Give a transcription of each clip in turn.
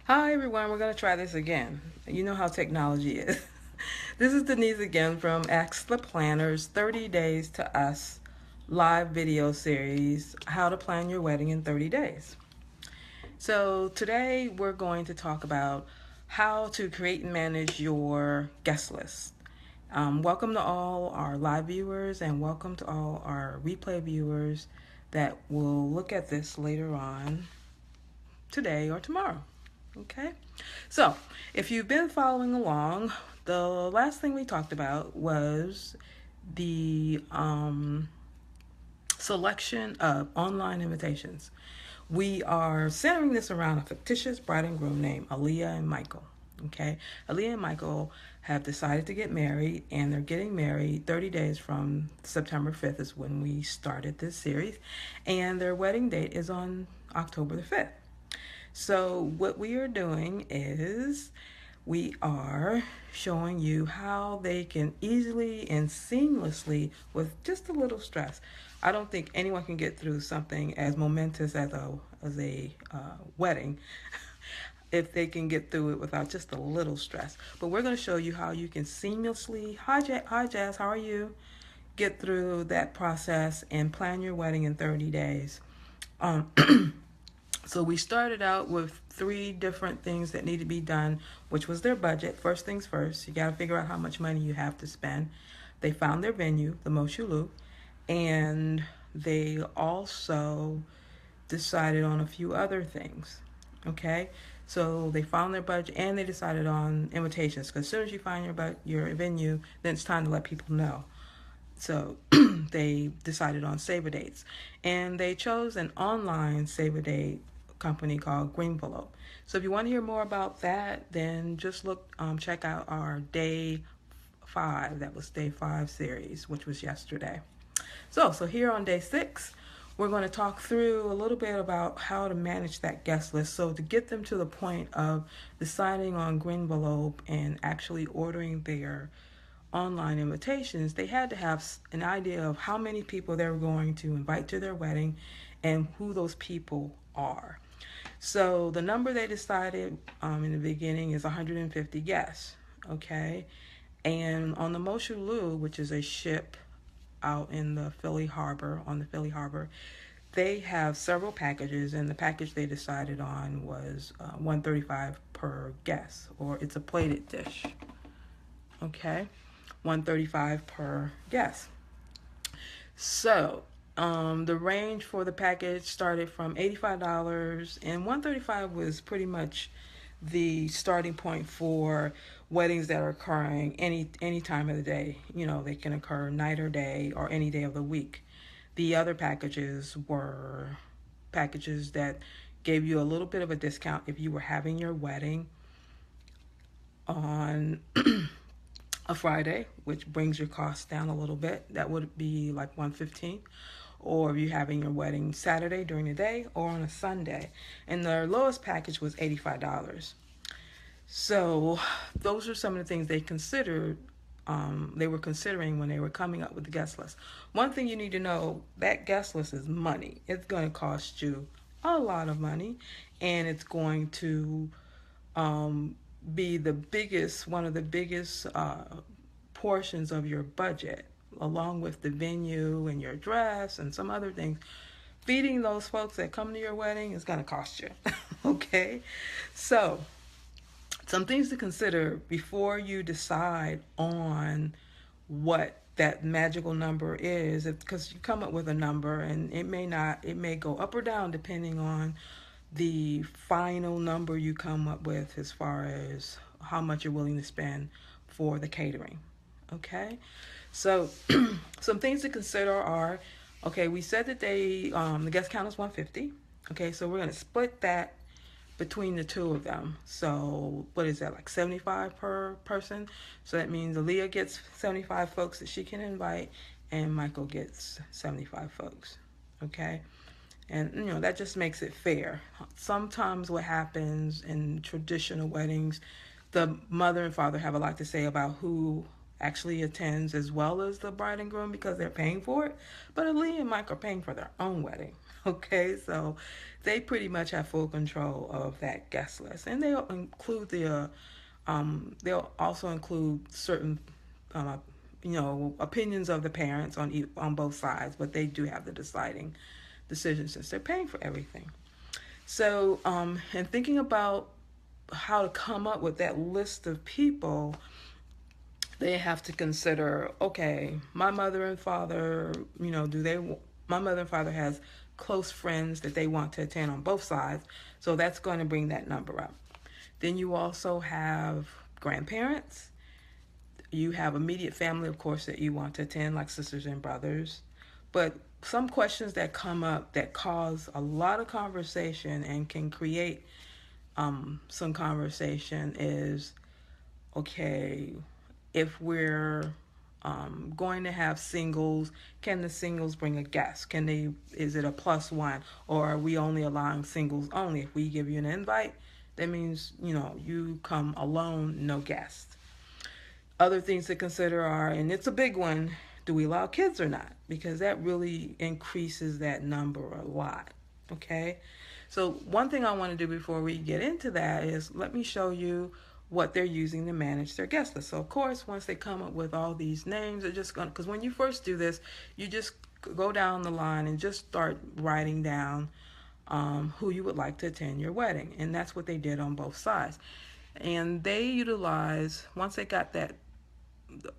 Hi everyone, we're going to try this again. You know how technology is. This is Denise again from Ask the Planners 30 Days to Us live video series, How to Plan Your Wedding in 30 Days. So today we're going to talk about how to create and manage your guest list. Welcome to all our live viewers and welcome to all our replay viewers that will look at this later on today or tomorrow. Okay, so if you've been following along, the last thing we talked about was the selection of online invitations. We are centering this around a fictitious bride and groom named Aaliyah and Michael. Okay, Aaliyah and Michael have decided to get married, and they're getting married 30 days from September 5th, is when we started this series, and their wedding date is on October the 5th. So, what we are doing is we are showing you how they can easily and seamlessly, with just a little stress. I don't think anyone can get through something as momentous as a wedding if they can get through it without just a little stress. But we're going to show you how you can seamlessly, hi Jazz, how are you? Get through that process and plan your wedding in 30 days. Um, So we started out with three different things that need to be done, which was their budget. First things first, you got to figure out how much money you have to spend. They found their venue, the Moshulu, and they also decided on a few other things. Okay, so they found their budget and they decided on invitations. Because as soon as you find your venue, then it's time to let people know. So they decided on save a dates, and they chose an online save a date company called Greenvelope. So if you want to hear more about that, then just check out our day 5. That was day 5 series, which was yesterday. So here on day 6, we're going to talk through a little bit about how to manage that guest list. So to get them to the point of deciding on Greenvelope and actually ordering their online invitations, they had to have an idea of how many people they were going to invite to their wedding and who those people are. So the number they decided in the beginning is 150 guests, okay? And on the Moshulu, which is a ship out in the Philly Harbor, on the Philly Harbor, they have several packages, and the package they decided on was 135 per guest, or it's a plated dish, okay? 135 per guest. So the range for the package started from $85, and 135 was pretty much the starting point for weddings that are occurring any time of the day. You know, they can occur night or day or any day of the week. The other packages were packages that gave you a little bit of a discount if you were having your wedding on a Friday, which brings your costs down a little bit. That would be like 115. Or if you're having your wedding Saturday during the day or on a Sunday. And their lowest package was $85. So those are some of the things they were considering when they were coming up with the guest list. One thing you need to know, that guest list is money. It's going to cost you a lot of money, and it's going to be one of the biggest portions of your budget, along with the venue and your dress and some other things. Feeding those folks that come to your wedding is going to cost you. Okay? So, some things to consider before you decide on what that magical number is, because you come up with a number and it may go up or down depending on the final number you come up with as far as how much you're willing to spend for the catering. Okay, so some things to consider are, okay, we said that the guest count is 150. Okay, so we're going to split that between the two of them. So what is that, like 75 per person? So that means Aaliyah gets 75 folks that she can invite, and Michael gets 75 folks. Okay, and that just makes it fair. Sometimes what happens in traditional weddings, the mother and father have a lot to say about who actually attends, as well as the bride and groom, because they're paying for it. But Aaliyah and Mike are paying for their own wedding. Okay, so they pretty much have full control of that guest list, and they'll include they'll also include certain, uh, opinions of the parents on both sides, but they do have the deciding decision since they're paying for everything. So, and thinking about how to come up with that list of people, they have to consider, okay, my mother and father, do they, my mother and father has close friends that they want to attend on both sides, so that's going to bring that number up. Then you also have grandparents. You have immediate family, of course, that you want to attend, like sisters and brothers. But some questions that come up that cause a lot of conversation and can create some conversation is, okay, if we're going to have singles, can the singles bring a guest? Is it a plus one? Or are we only allowing singles only? If we give you an invite, that means, you come alone, no guest. Other things to consider are, and it's a big one, do we allow kids or not? Because that really increases that number a lot. Okay? So, one thing I want to do before we get into that is let me show you what they're using to manage their guest list. So, of course, once they come up with all these names, they're just going to, because when you first do this, you just go down the line and just start writing down who you would like to attend your wedding. And that's what they did on both sides. And they utilize, once they got that,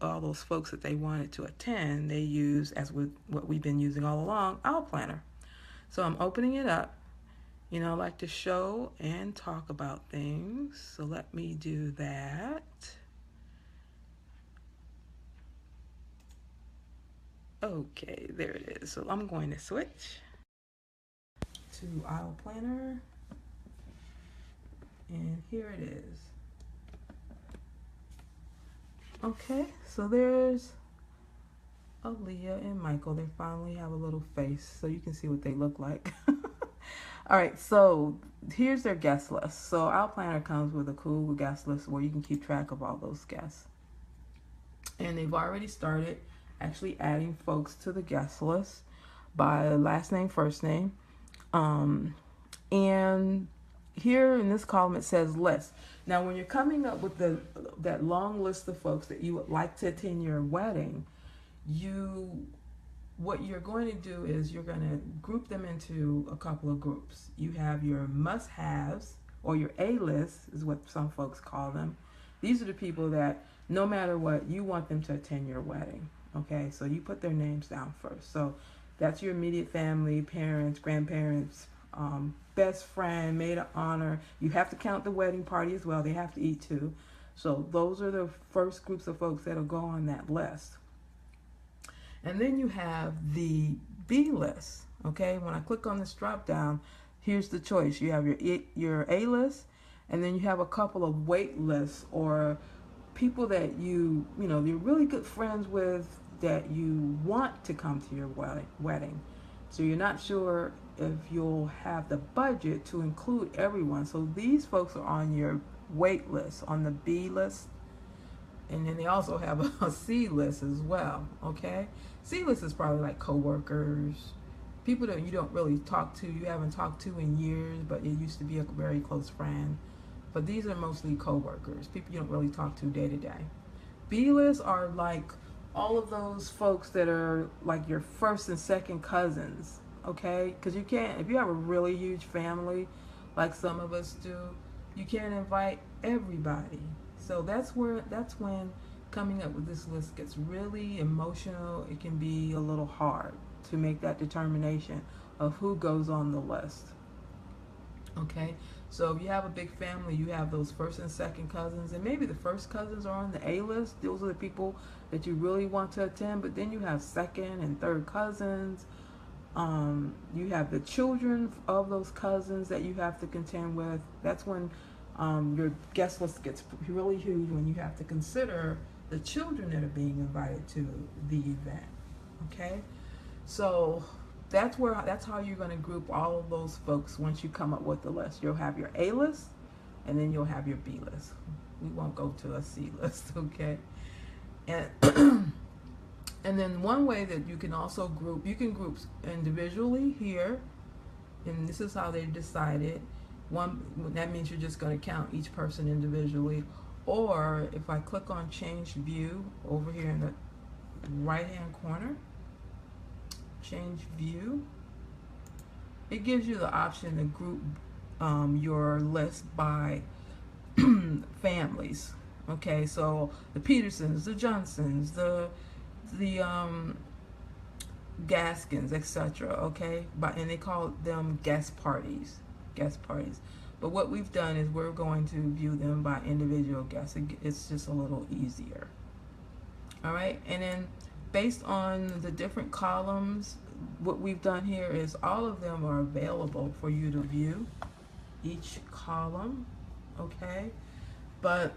all those folks that they wanted to attend, they use, as with what we've been using all along, our planner. So I'm opening it up. I like to show and talk about things. So let me do that. Okay, there it is. So I'm going to switch to Aisle Planner. And here it is. Okay, so there's Aaliyah and Michael. They finally have a little face, so you can see what they look like. All right, so here's their guest list. So our planner comes with a cool guest list where you can keep track of all those guests. And they've already started actually adding folks to the guest list by last name, first name. And here in this column it says list. Now when you're coming up with that long list of folks that you would like to attend your wedding, what you're going to do is you're going to group them into a couple of groups. You have your must-haves, or your A-list is what some folks call them. These are the people that no matter what, you want them to attend your wedding. Okay, so you put their names down first. So that's your immediate family, parents, grandparents, best friend, maid of honor. You have to count the wedding party as well. They have to eat too. So those are the first groups of folks that'll go on that list. And then you have the B list. Okay, when I click on this drop down, here's the choice. You have your A list, and then you have a couple of wait lists, or people that you're really good friends with that you want to come to your wedding. So you're not sure if you'll have the budget to include everyone. So these folks are on your wait list, on the B list. And then they also have a C list as well, okay? C list is probably like coworkers, people that you don't really talk to, you haven't talked to in years, but it used to be a very close friend. But these are mostly coworkers, people you don't really talk to day to day. B lists are like all of those folks that are like your first and second cousins, okay? Because you can't, if you have a really huge family, like some of us do, you can't invite everybody. So that's when coming up with this list gets really emotional. It can be a little hard to make that determination of who goes on the list. Okay, so if you have a big family, you have those first and second cousins, and maybe the first cousins are on the A list. Those are the people that you really want to attend, but then you have second and third cousins. You have the children of those cousins that you have to contend with. That's when your guest list gets really huge, when you have to consider the children that are being invited to the event. Okay, so that's how you're going to group all of those folks. Once you come up with the list, you'll have your A list, and then you'll have your B list. We won't go to a C list, okay? And and then one way that you can also group, you can group individually here, and this is how they decided. One, that means you're just going to count each person individually. Or if I click on change view over here in the right hand corner, change view, it gives you the option to group your list by families. Okay, so the Petersons, the Johnsons, the Gaskins, etc. Okay, and they call them guest parties. But what we've done is we're going to view them by individual guests. It's just a little easier. All right, and then based on the different columns, what we've done here is all of them are available for you to view, each column. Okay, but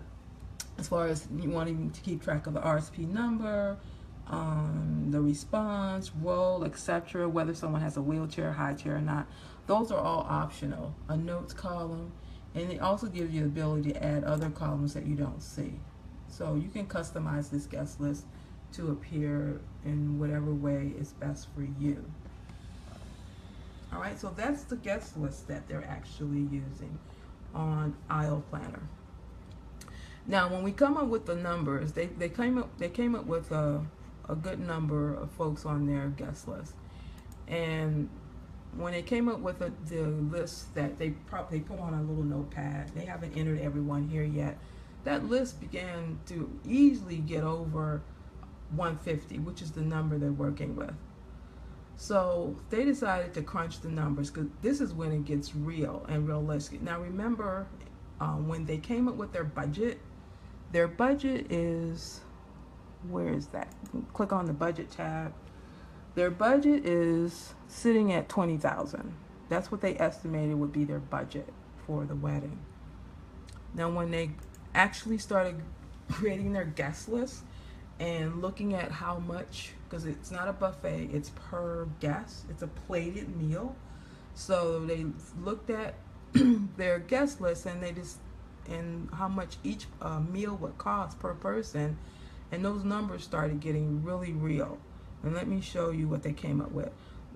as far as you wanting to keep track of the RSP number, the response, role, etc., whether someone has a wheelchair, high chair or not, those are all optional. A notes column, and it also gives you the ability to add other columns that you don't see. So you can customize this guest list to appear in whatever way is best for you. All right, so that's the guest list that they're actually using on Aisle Planner. Now, when we come up with the numbers, they came up with a good number of folks on their guest list, and when they came up with the list that they put on a little notepad, they haven't entered everyone here yet. That list began to easily get over 150, which is the number they're working with. So they decided to crunch the numbers, because this is when it gets real and realistic. Now remember, when they came up with their budget is, where is that? Click on the budget tab. Their budget is sitting at $20,000. That's what they estimated would be their budget for the wedding. Now when they actually started creating their guest list and looking at how much, because it's not a buffet, it's per guest, it's a plated meal. So they looked at their guest list and how much each meal would cost per person, and those numbers started getting really real. And let me show you what they came up with.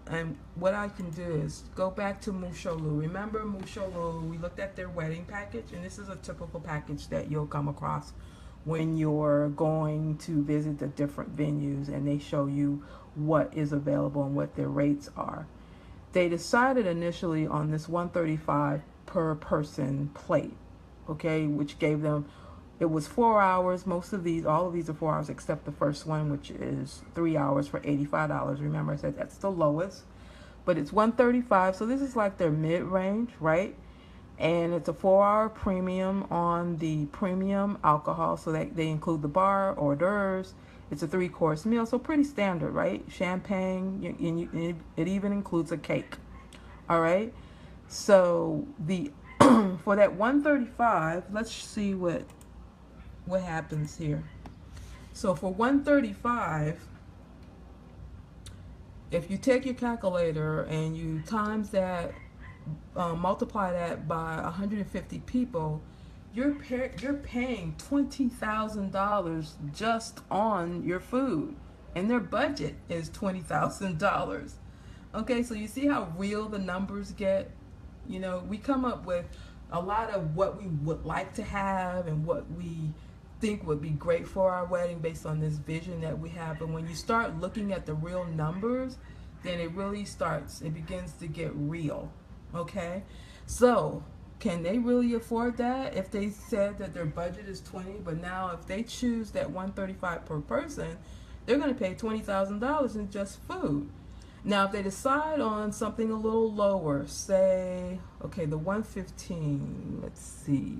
And what I can do is go back to Musholu. Remember Musholu, we looked at their wedding package, and this is a typical package that you'll come across when you're going to visit the different venues, and they show you what is available and what their rates are. They decided initially on this $135 per person plate, okay, which gave them, it was 4 hours. All of these are 4 hours except the first one, which is 3 hours for $85. Remember, I said that's the lowest, but it's $135. So this is like their mid-range, right? And it's a 4-hour premium on the premium alcohol, so that they include the bar, hors d'oeuvres. It's a 3-course meal, so pretty standard, right? Champagne, it even includes a cake. All right. So the for that $135, let's see what happens here. So for $135, if you take your calculator and you times that, multiply that by 150 people, you're paying $20,000 just on your food, and their budget is $20,000. Okay, so you see how real the numbers get. You know, we come up with a lot of what we would like to have and what we think would be great for our wedding based on this vision that we have. But when you start looking at the real numbers, then it begins to get real. Okay, so can they really afford that if they said that their budget is 20, but now if they choose that $135 per person, they're going to pay $20,000 in just food. Now if they decide on something a little lower, say, okay, the 115, let's see,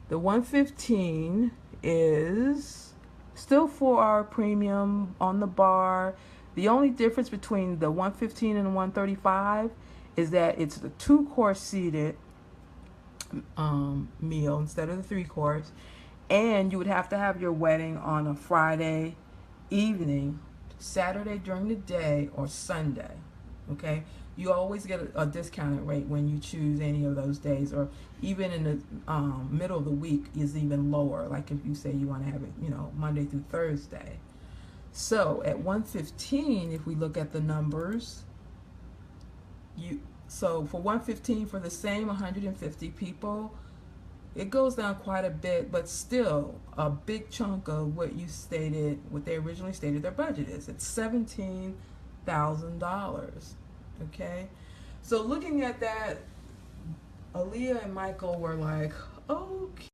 the 115 is still 4-hour premium on the bar. The only difference between the 115 and the 135 is that it's the 2-course seated meal instead of the 3-course, and you would have to have your wedding on a Friday evening, Saturday during the day, or Sunday. Okay, you always get a discounted rate when you choose any of those days, or even in the middle of the week is even lower, like if you say you want to have it, you know, Monday through Thursday. So at 115, if we look at the numbers, So for 115 for the same 150 people, it goes down quite a bit, but still a big chunk of what you stated, what they originally stated their budget is. It's $17,000. Okay, so looking at that, Aaliyah and Michael were like, okay,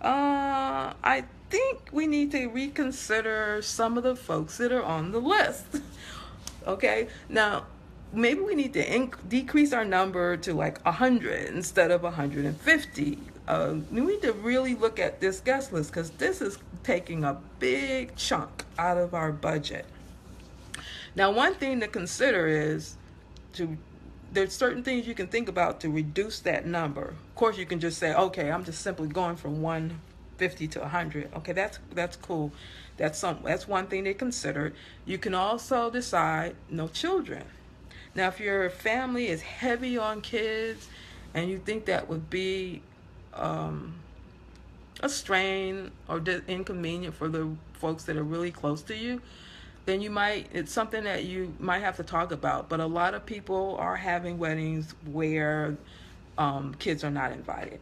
I think we need to reconsider some of the folks that are on the list. Okay, now maybe we need to decrease our number to like 100 instead of 150. We need to really look at this guest list because this is taking a big chunk out of our budget. Now, one thing to consider is to there's certain things you can think about to reduce that number. Of course, you can just say, okay, I'm just simply going from 150 to 100. Okay, that's cool. That's one thing to consider. You can also decide no children. Now, if your family is heavy on kids, and you think that would be a strain or inconvenient for the folks that are really close to you, then it's something that you might have to talk about. But a lot of people are having weddings where kids are not invited.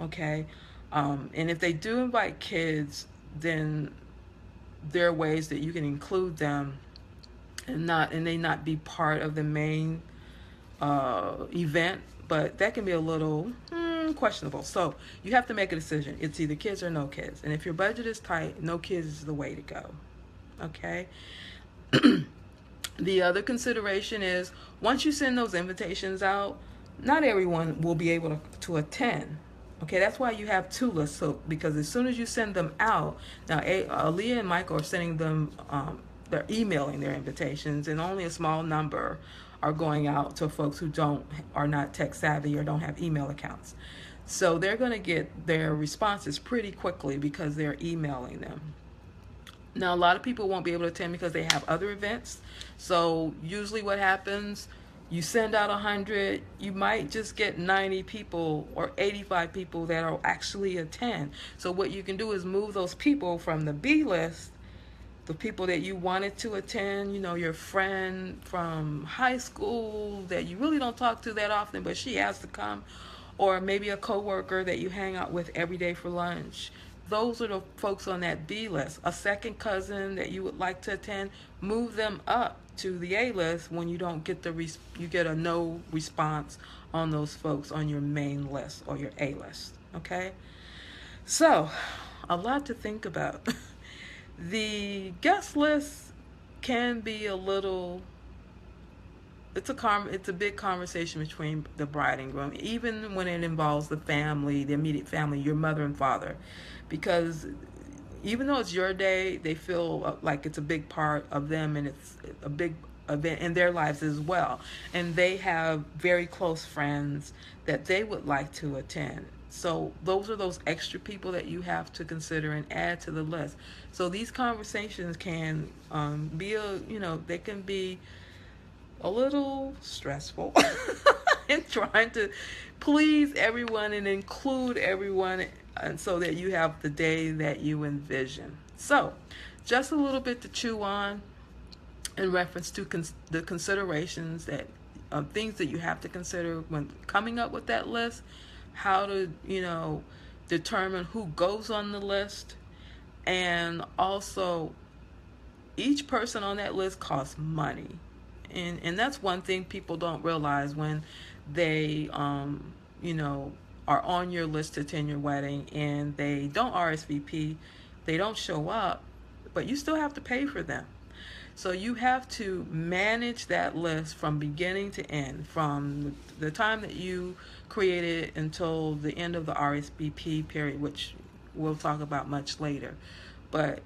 Okay, and if they do invite kids, then there are ways that you can include them and they not be part of the main event. But that can be a little questionable. So you have to make a decision. It's either kids or no kids. And if your budget is tight, no kids is the way to go. Okay. The other consideration is once you send those invitations out, not everyone will be able to attend. Okay, that's why you have two lists. So because as soon as you send them out, now Aaliyah and Michael are sending them, they're emailing their invitations, and only a small number are going out to folks who are not tech savvy or don't have email accounts. So they're going to get their responses pretty quickly because they're emailing them. Now, a lot of people won't be able to attend because they have other events. So usually what happens, you send out 100, you might just get 90 people or 85 people that will actually attend. So what you can do is move those people from the B list, the people that you wanted to attend, your friend from high school that you really don't talk to that often, but she has to come, or maybe a coworker that you hang out with every day for lunch. Those are the folks on that B list. A second cousin that you would like to attend, move them up to the A list when you don't get you get a no response on those folks on your main list or your A list. Okay? So, a lot to think about. The guest list can be a little it's a big conversation between the bride and groom, even when it involves the family, the immediate family, your mother and father, because even though it's your day, they feel like it's a big part of them and it's a big event in their lives as well. And they have very close friends that they would like to attend. So those are those extra people that you have to consider and add to the list. So these conversations can they can be a little stressful in trying to please everyone and include everyone, and so that you have the day that you envision. So just a little bit to chew on in reference to the considerations that things that you have to consider when coming up with that list, how to determine who goes on the list, and also each person on that list costs money. And that's one thing people don't realize when they are on your list to attend your wedding and they don't RSVP, they don't show up, but you still have to pay for them. So you have to manage that list from beginning to end, from the time that you create it until the end of the RSVP period, which we'll talk about much later. But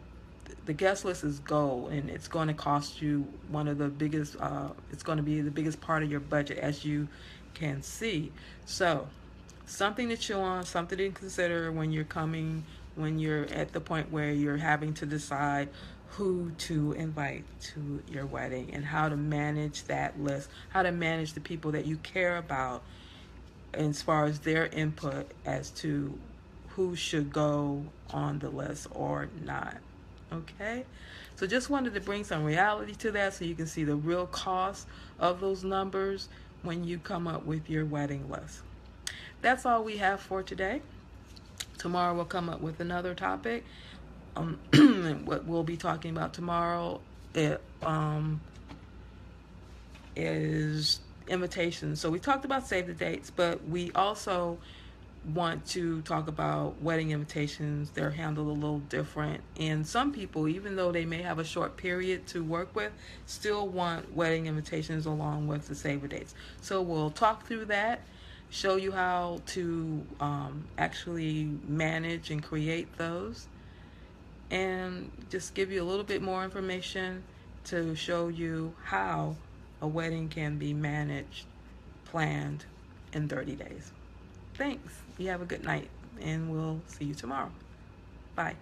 the guest list is gold, and it's going to cost you one of the biggest, it's going to be the biggest part of your budget, as you can see. So something to chew on, something to consider when you're at the point where you're having to decide who to invite to your wedding and how to manage that list, how to manage the people that you care about as far as their input as to who should go on the list or not. Okay? So just wanted to bring some reality to that so you can see the real cost of those numbers when you come up with your wedding list. That's all we have for today. Tomorrow we'll come up with another topic. What we'll be talking about tomorrow is invitations. So we talked about save the dates, but we also want to talk about wedding invitations. They're handled a little different. And some people, even though they may have a short period to work with, still want wedding invitations along with the save the dates. So we'll talk through that, show you how to actually manage and create those, and just give you a little bit more information to show you how a wedding can be managed, planned in 30 days. Thanks. You have a good night, and we'll see you tomorrow. Bye.